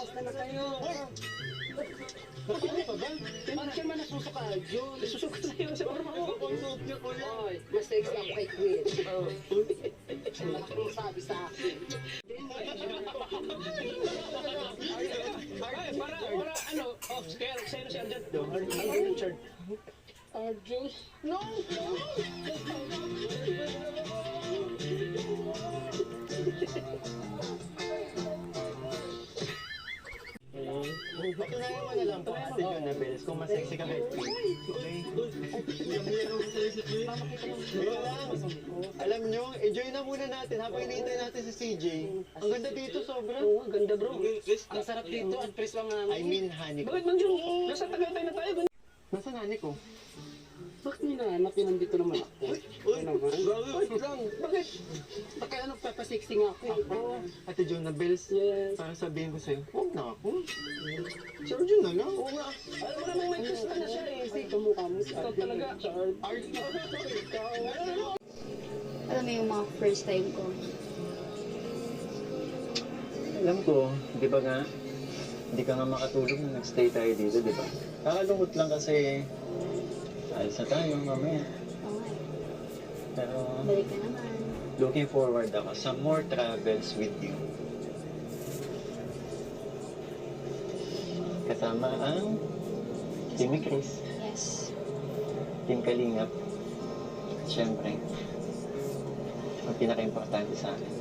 Kamusta na kayo? Ano pa ba? Parang siya man nasusuka. Yun. Susuka na yun sa orma ko. Pang-suot niya ko yan. Oy, mas next ako kay Queen. Malaking sabi sa akin. Ay, para ano, oh, kaya sa'yo na si Arjan. Richard. Arjun? No! Patunayan mo na lang po, Ate Jonabels, kung masexy ka kay Queen. Okay? Wait lang. Alam nyo, enjoy na muna natin habang hinihintay natin si CJ. Ang ganda dito, sobra. Oo, ang ganda bro. Ang sarap dito at press lang namin. I mean, honey ko. Bakit bang yun? Nasa Tagaytay na tayo. Nasaan honey ko? Bakit ninahanap yun? Nandito naman ako. Uy, wait lang. Bakit? Baka ano, papasexy nga ako. Ako, Ate Jonabels, Yes. para sabihin ko sa'yo, huwag na ako. Si Arjun na lang. Oo nga. Alam mo namang may gusto na siya eh. Ito mukha mo si Ikaw Arjun. talaga. Alam mo yung mga first time ko. Alam ko, di ba nga, hindi ka nga makatulog nung nag-stay tayo dito, di ba? Kakalungkot lang kasi, alis na tayo mamaya. Oo nga. Pero, Balik ka naman. looking forward ako sa more travels with you. Kasama ang Team Chris, Yes. Team Kalingap. Siyempre, ang pinaka-importante sa akin.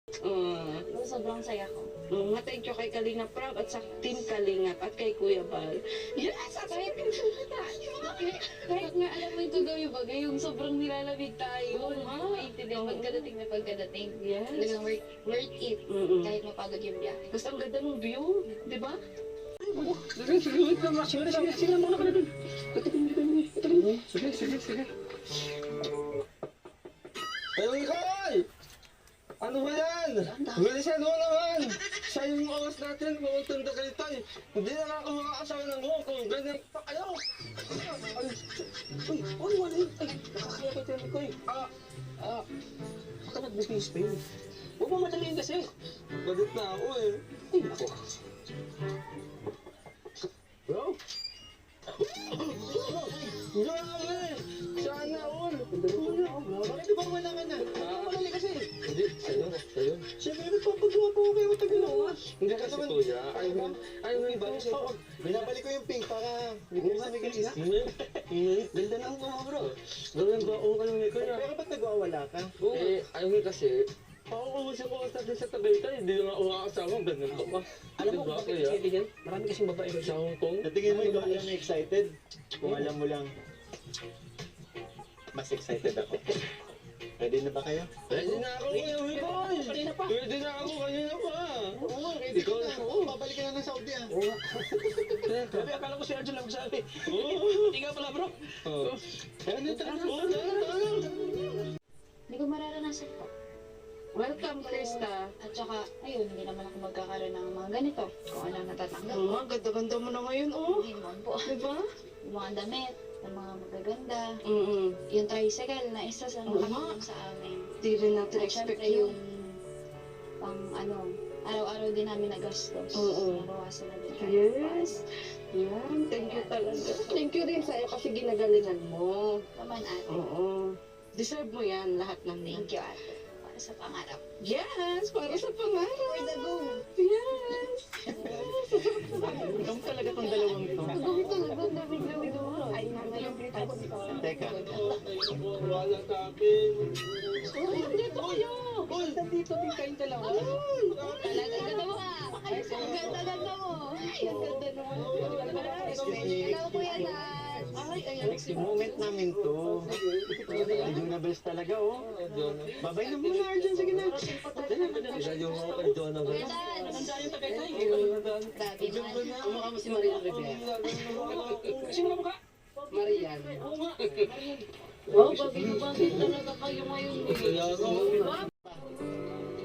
Pero sobrang saya ko. Thank you kay Kalinga Prab at sa Team Kalingap at kay Kuya Bal. Yes! Kahit nga alam mo yung gagawin bagay, yung sobrang nilalamig tayo. Maintindihan pagkadating na pagkadating. Yes. Talagang worth it. Mm-mm. Kahit mapagod yung biyahe. Gusto ang ganda ng view, di ba? Sige muna ka na dun. Sige. Ay, Nicole! Ano ba yan? Bilisan mo naman! Sayang yung oras natin, pumutunda kayo tayo. Hindi na nga ako makakasawa ng buhok kung ganyan pa kayo. Uy, wala yun. Ay, nakakaya kay Tiyami ko eh. Baka nag-business pa yun. Huwag mo madaliin kasi. Balit na ako eh. Ay, ako. Bro? Grabe! Sana all! Bakit di ba wala ka na? Madali kasi. Hindi, sa'yo. Siyempre, nagpapagawa pa ako kayo matagal na oras. Hindi kasi kuya. Ayaw mo iba sa Oo, binabalik ko yung pink para hindi ko sa Miguel. Ganda na ang mga bro. Gawin ba ako kayo ni kuya? Pero ba't nagwawala ka? Ayaw mo kasi. Ako kung ko sa Tagaytay, hindi na ako makakasama. Ganun ka pa. Alam mo Diba, kung bakit kuya? kasi ganyan? Marami kasing babae doon. Sa Hong Kong? Sa tingin mo, ikaw lang na excited? Kung alam mo lang, mas excited ako. Ready na ba kayo? Pwede na ako, Kuya Wikoy! Kanina pa. Pwede na ako, kanina pa! Oo, ready Ikaw ka na. na. Oo, babalik ka na ng Saudi ah. Grabe, akala ko si Arjun lang magsabi. Hindi nga pala bro. Tara na, tara na. Hindi ko mararanasan po. Welcome, Krista. At saka, ayun, hindi naman ako magkakaroon ng mga ganito. Kung ano natatanggap ko. Ang ganda-ganda mo na ngayon, oh. Hindi naman po. Diba? Yung mga damit, yung mga magaganda. Mm-mm. Yung tricycle na isa sa Oo nakatulong sa amin. Di rin natin At expect syempre yun. yung pang araw-araw din namin na gastos. Oo. Nabawasan na din. Yes. Yan, thank you talaga. Thank you din sa'yo kasi ginagalingan mo. Naman ate. Oo. Deserve mo yan, lahat ng Thank you ate. Para sa pangarap. Yes, para sa pangarap. For the go. Yes. Ikaw talaga tong dalawang to. Gawin talaga. Dami-dami doon. Ay, yung Teka, Wala sa akin. Dito kayo. Nandito din kayong dalawa. Talaga, ganda mo ah. Ay, ang ganda mo. Ay, ang ganda naman. Hello, Kuya Nat. Ay, ayan. Next moment namin to. Yung nabes talaga, oh. Babay na muna, Arjun. Sige na. Isa yung Jonah ba? Kuya Nat. Grabe naman. Kumukha mo si Marian Rivera. Sino ka mukha? Marian. Wow, bagay talaga kayo ngayon.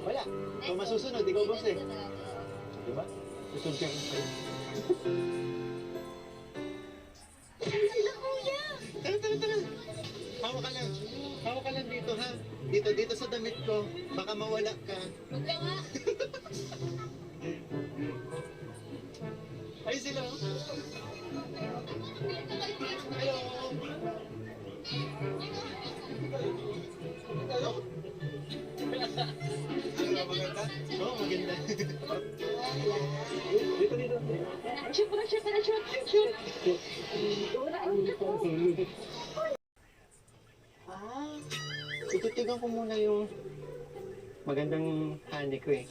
Wala. Kung masusunod, ikaw boss eh. Diba? Susunod ka rin sa'yo. Tara. Hawak ka lang. Hawak ka lang dito, ha? Dito sa damit ko. Baka mawala ka. Huwag ka nga. Ay, sila. Oh. Hello. Ano ba maganda? Oo, maganda. Ah, tututigan ko muna yung magandang honey ko eh.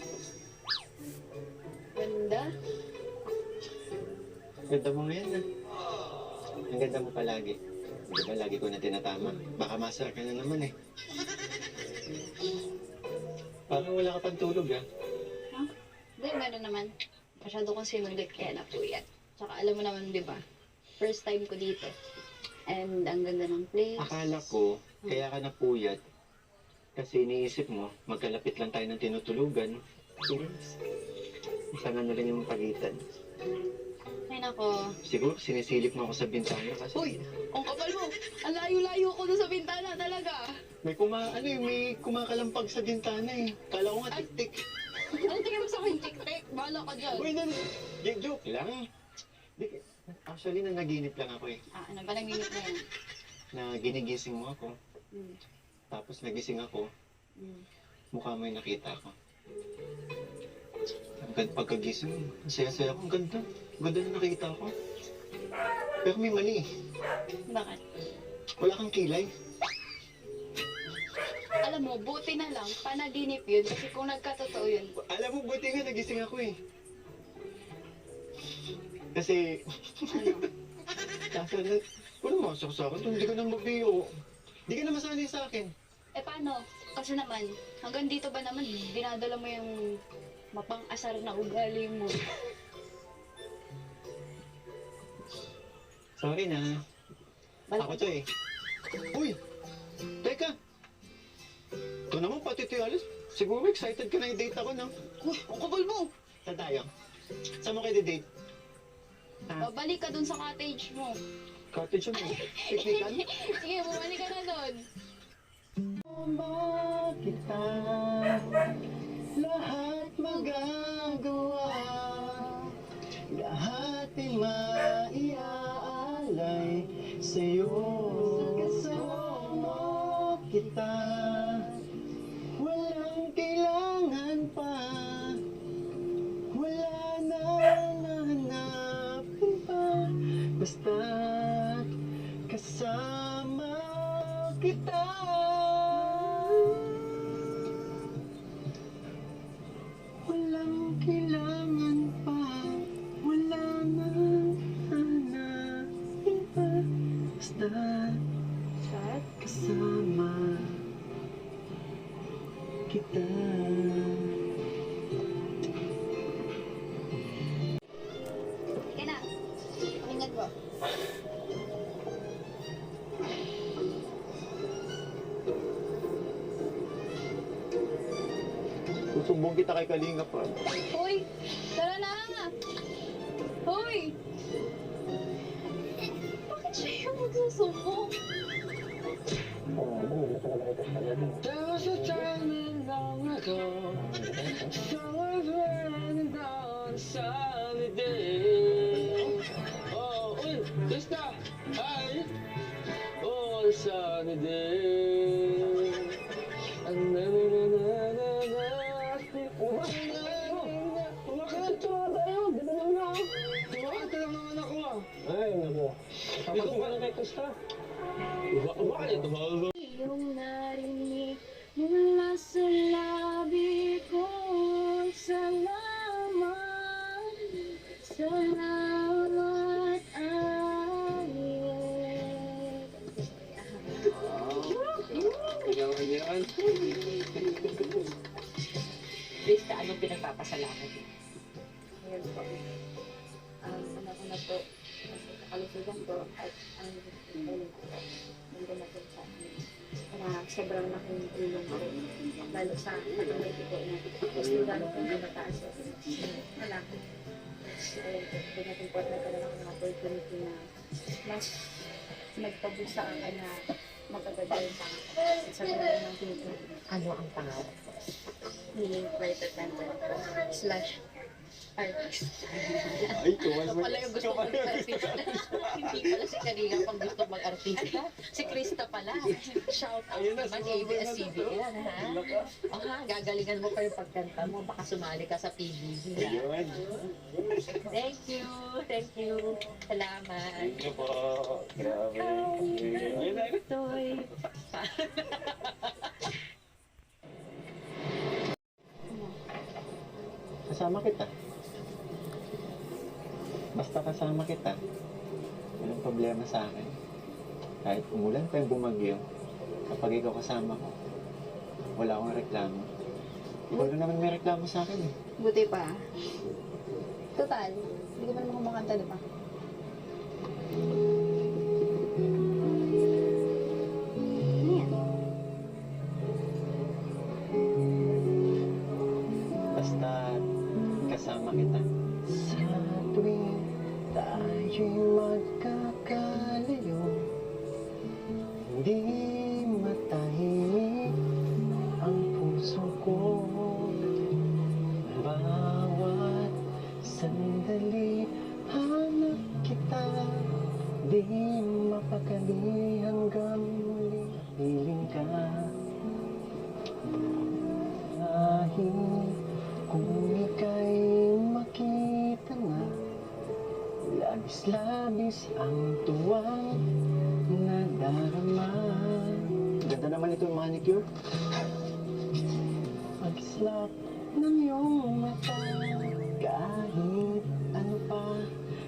Ganda. Ganda mo ngayon ah. Ang ganda mo palagi. Di ba lagi ko na tinatama? Baka masar ka na naman eh. Parang wala ka pang tulog ah. Hindi, meron naman. Masyado kong sinulit kaya napuyat. Tsaka alam mo naman, di ba? First time ko dito. And ang ganda ng place. Akala ko, kaya ka napuyat. Kasi iniisip mo, magkalapit lang tayo ng tinutulugan. Isa na rin yung pagitan. Ay nako. Siguro sinisilip mo ako sa bintana kasi... Uy! Ang kapal mo! Ang layo-layo ko doon sa bintana talaga. may kumakalampag sa bintana eh. Kala ko nga tik-tik. Ano tingin mo sa akin, tik-tik? Bahala ka dyan. Uy, joke lang. Actually, nanaginip lang ako eh. Ah, ano ba nanginip na yan? Na ginigising mo ako. Hmm. Tapos nagising ako, Hmm. mukha mo yung nakita ko. Pagkagising mo, ang saya-saya ko. Ang ganda. Ang ganda na nakita ko. Pero may mali. Bakit? Wala kang kilay. Alam mo, buti na lang, panaginip yun. Kasi kung nagkatotoo yun, Alam mo, buti nga nagising ako eh. Kasi, ano? kaso na, wala masak sa akin. Hindi ka na mabiyo. Hindi ka na masanay sa akin. Eh paano? Kasi naman, hanggang dito ba naman, dinadala mo yung mapang-asar na ugali mo. Sorry na. Ako to eh. Uy! Teka! Ito naman pati ito Alice. Siguro excited ka na i-date ako, no? Uy, ang kapal mo! Saan tayo? Saan mo kayo i-date? Babalik ka dun sa cottage mo. Cottage mo? Picnican? Sige, bumalik ka na dun. Kita lahat magagawa, lahat ay maiaalay sa'yo. Kasama kita, walang kailangan pa, wala na nahanapin pa, basta kasama kita. Walang kailangan pa, wala nang hanapin pa, basta kasama kita. Sige na. Ingat mo. Susumbong kita kay Kalinga pa. Hoy! Tara na! Hoy! Bakit siya yung magsusumbong? There was a time long ago, summer's raining down a sunny day. Oh, uy, Krista! Hi! Oh, a sunny day. And then, ay, nako. Dito ka lang kay Krista. Uwa ka nito, Yung narinig mula sa labi ko, salamat, salamat, ayet. Ikaw yan. Krista, anong pinagpapasalamat mo? Ngayon po. Una-una po, kalusugan po at ang tulong ko po. Nandun na po sa amin. Na sobrang laking tulong ko. Lalo sa patuloy ko po na gusto lalo kong mataas. Malaki. Pinating po at nagkaroon ako ng opportunity na mas nagtabi sa akin na magaganda yung pangalan. Sa ganda ng tulong. Ano ang pangalan? Meaning flight attendant po. / artist. Ay, kuwan Ano pala yung gusto mong artista? Hindi pala si Karina pang gusto mag-artista. Si Krista pala. Shout out naman ABS-CBN, ha? O ha, gagalingan mo pa yung pagkanta mo. Baka sumali ka sa PBB, ha? Ayun. Thank you. Thank you. Salamat. Thank you po. Grabe. Ayun na. Toy. Kasama kita. Basta kasama kita. Walang problema sa akin. Kahit umulan pa yung bumagyo, kapag ikaw kasama ko, wala akong reklamo. Ikaw na naman may reklamo sa akin eh. Buti pa. Total, hindi ko pa naman kumakanta, di ba? Ano yan? Basta kasama kita. Sa tuwing tayo'y magkakalayo, hindi matahimik ang puso ko. Bawat sandali hanap kita, di mapakali hanggang muli piling ka. Dahil kung ika'y makita na, labis-labis ang tuwang nadarama. Ganda naman ito yung manicure. Pagslap ng iyong mata, kahit ano pa,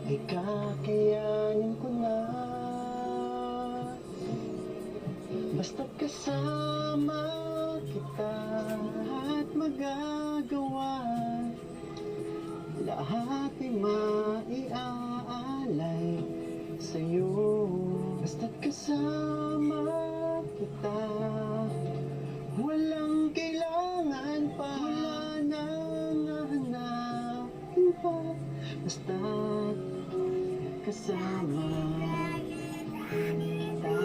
ay kakayanin ko na. Basta't kasama kita at magagawa, lahat ay maiaalay sa'yo. Basta't kasama kita, walang kailangan pa, wala nang hahanapin pa. Basta't kasama kita.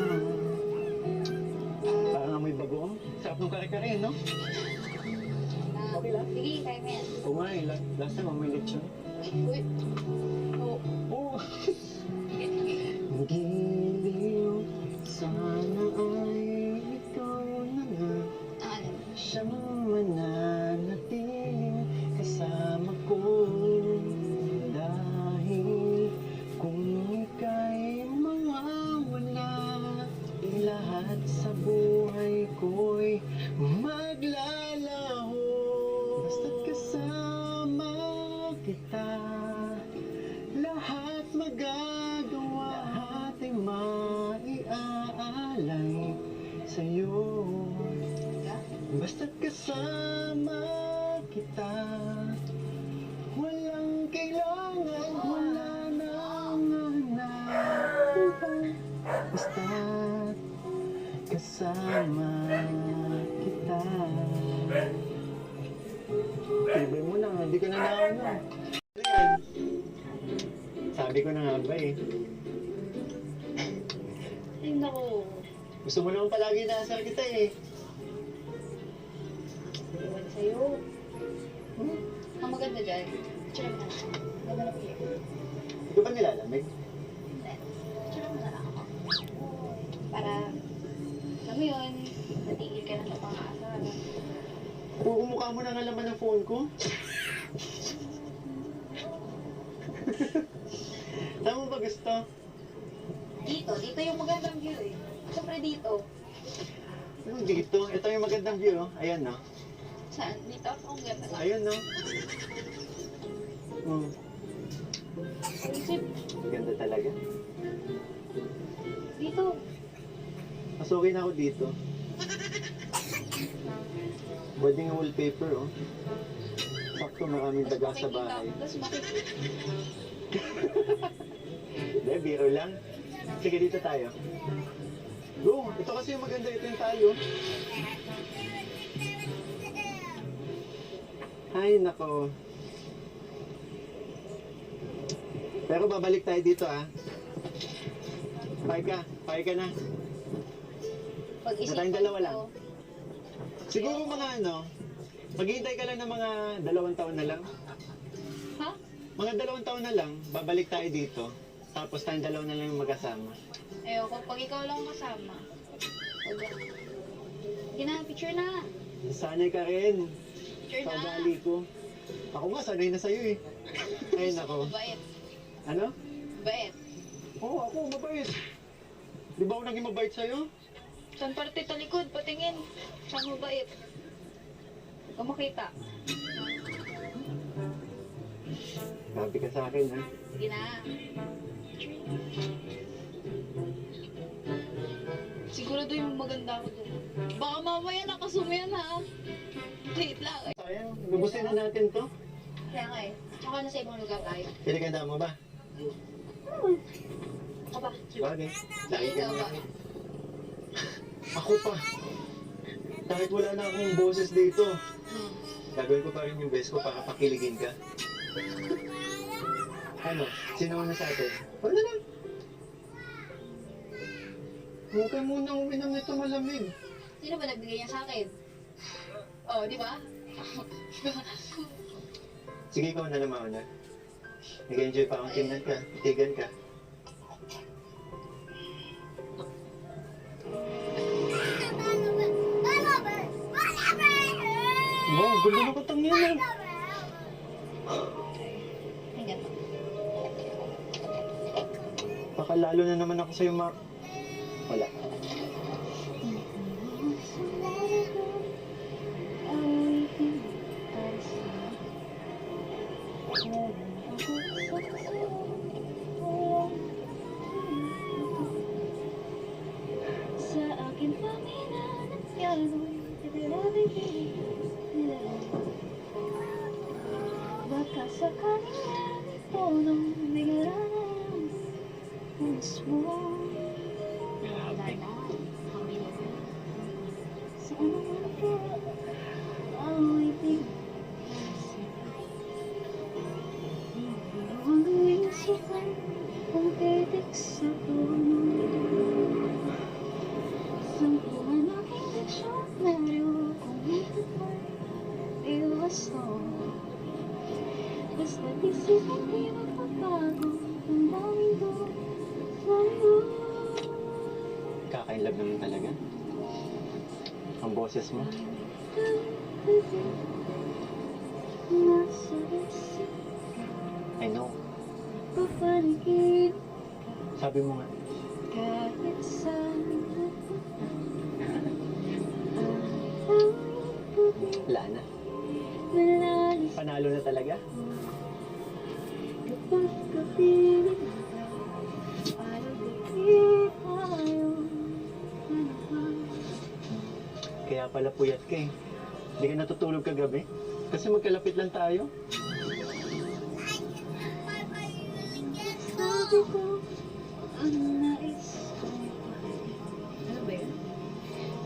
Parang amoy bagoong. Sarap ng kare-kare, no? Okay lang. Sige, kaya mo yan. Oo nga eh, last time amoy lechon. Uy. Oo. Oo. Giliw, sana ay ikaw na nga Ano? siyang mananatiling kasama ko. Dahil kung ika'y mawawala, lahat sa buhay ko'y maglalaho. Basta't kasama kita, lahat magagawa, lahat ay maiaalay sa'yo. Basta't kasama kita, walang kailangan, wala nang hanapin pa. Basta't kasama kita. Tibay mo na, hindi ka na nauna. Sabi ko na nga ba eh. Ay, naku. Gusto mo naman palagi inaasar kita eh. Iwan sa'yo. Ang maganda dyan, tsura mo na lang. Ganda na po yun. Hindi ko ba nilalamig? Hindi. Tsura mo na lang ako. Para, alam mo yun, natigil ka na sa pang-aasar. Kumukha mo na nga laman ng phone ko. Saan mo ba gusto? Dito yung magandang view eh. Siyempre dito. Anong dito? Ito yung magandang view, oh. Ayan, no? Saan? Dito ako ang ganda. Ayan, no? Hmm. Isip, Ganda talaga. dito. Pasukin ako dito. Pwedeng wallpaper, oh. Sakto, maraming daga sa bahay. Tapos makikita. Hindi, biro lang. Sige, dito tayo. Go! Ito kasi yung maganda. Ito yung tayo. Ay, nako. Pero babalik tayo dito, ah. Pakay ka na. Pag-isipan Tayong dalawa lang. ko, Siguro mga ano, maghihintay ka lang ng mga 2 taon na lang. Ha? Mga 2 taon na lang, babalik tayo dito. Tapos tayong 2 na lang yung magkasama. Ayoko, pag ikaw lang kasama. Sige na, picture na. Sanay ka rin Picture sa na. ugali ko. Ako nga, sanay na sa'yo eh. Ay, nako. Mabait. Ano? Mabait. Oo, ako, mabait. Di ba ako naging mabait sa'yo? Saan parte talikod? Patingin. Saan mabait? Huwag makita. Sabi ka sa akin, ha? Sige na. Sigurado yung maganda ako doon. Baka mamaya nakasuma yan ha. Wait lang. Sayang, lubusin na natin to. Kaya nga eh. Tsaka na sa ibang lugar tayo. Piliganda mo ba? Ako ba? Bagay. Lagi ka Ikaw ba? na. Ako pa. Kahit wala na akong boses dito, gagawin ko pa rin yung best ko para pakiligin ka. Ano? Sino na sa atin? Wala na. Huwag ka muna uminom nito malamig. Sino ba nagbigay niya sa akin? Oh, di ba? Sige, ikaw na naman na. Nag-enjoy pa akong tingnan ka. Itigan ka. Wow, ganda na katang yan ah. Ay, ganito. Baka lalo na naman ako sa'yo Wala. Sa akin Panginoon at yano'y titilabigin baka sa kanila ito nung biglaran punas mo wala na kami na sa anong po amoy tingin ang minsan kung titik sa puno sampuan aking diksyonaryo kung ito ba'y iwas mo basta isip at di magpapago ang daming doon sa'yo Kakainlove naman talaga. Ang boses mo. nasa isip I know. papaligid Sabi mo nga. kahit saan Wala na. malalis Panalo na talaga. kapag kapiling ka ayaw di tayo Kaya pala puyat ka eh. Hindi ka natutulog kagabi. Kasi magkalapit lang tayo. sabi ko ang nais kong ano ba yun?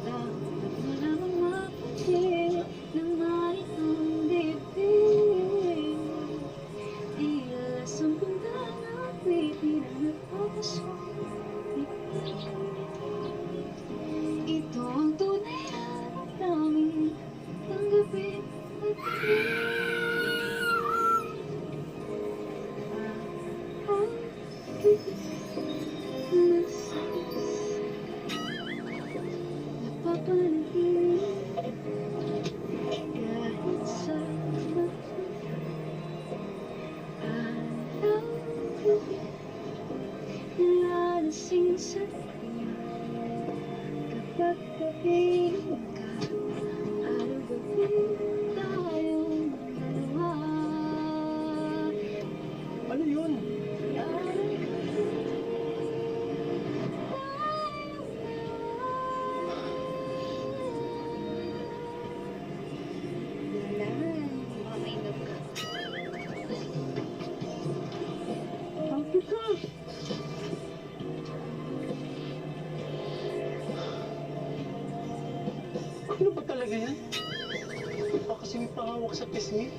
Dapat mo lamang mapansin na maritong dibdib tila sampundang awitin ang nagpapasok ito ang tunay na namin tanggapin at napapanaginip kahit sa mata araw nalasing sa tingin kapag pagdating ka, araw-gabi tayong dalawa. Ano yun? Kailangan mamainom ka. Happy ka! Ano ba talaga yan? Baka kasi may pangawak sa pisngi.